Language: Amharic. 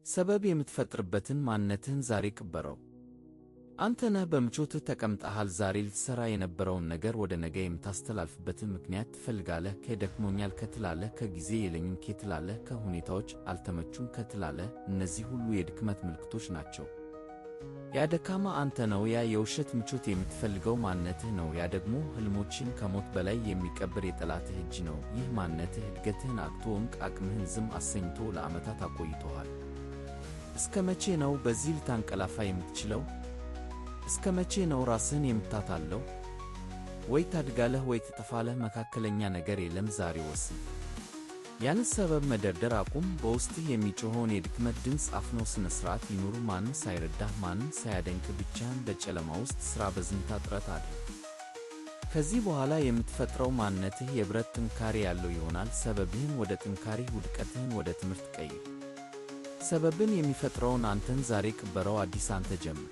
ሰበብ የምትፈጥርበትን ማንነትህን ዛሬ ቅበረው። አንተ ነህ በምቾትህ ተቀምጠሃል። ዛሬ ልትሠራ የነበረውን ነገር ወደ ነገ የምታስተላልፍበትን ምክንያት ትፈልጋለህ። ከደክሞኛል ከትላለህ፣ ከጊዜ የለኝም ከትላለህ፣ ከሁኔታዎች አልተመቹም ከትላለህ። እነዚህ ሁሉ የድክመት ምልክቶች ናቸው። ያ ደካማ አንተ ነው። ያ የውሸት ምቾት የምትፈልገው ማንነትህ ነው። ያ ደግሞ ሕልሞችን ከሞት በላይ የሚቀብር የጠላትህ እጅ ነው። ይህ ማንነትህ እድገትህን አግቶ አቅምህን ዝም አሰኝቶ ለዓመታት አቆይቶሃል። እስከ መቼ ነው በዚህ ልታንቀላፋ የምትችለው? እስከ መቼ ነው ራስህን የምታታለው? ወይ ታድጋለህ ወይ ትጠፋለህ። መካከለኛ ነገር የለም። ዛሬ ወስን። ያንን ሰበብ መደርደር አቁም። በውስጥህ የሚጮኸውን የድክመት ድምፅ አፍኖ ሥነ ሥርዓት ይኑር። ማንም ሳይረዳህ ማንም ሳያደንቅ ብቻህን በጨለማ ውስጥ ሥራ። በዝምታ ጥረት አድርግ። ከዚህ በኋላ የምትፈጥረው ማንነትህ የብረት ጥንካሬ ያለው ይሆናል። ሰበብህን ወደ ጥንካሬ፣ ውድቀትህን ወደ ትምህርት ቀይር። ሰበብን የሚፈጥረውን አንተን ዛሬ ቅበረው። አዲስ አንተ ጀምር።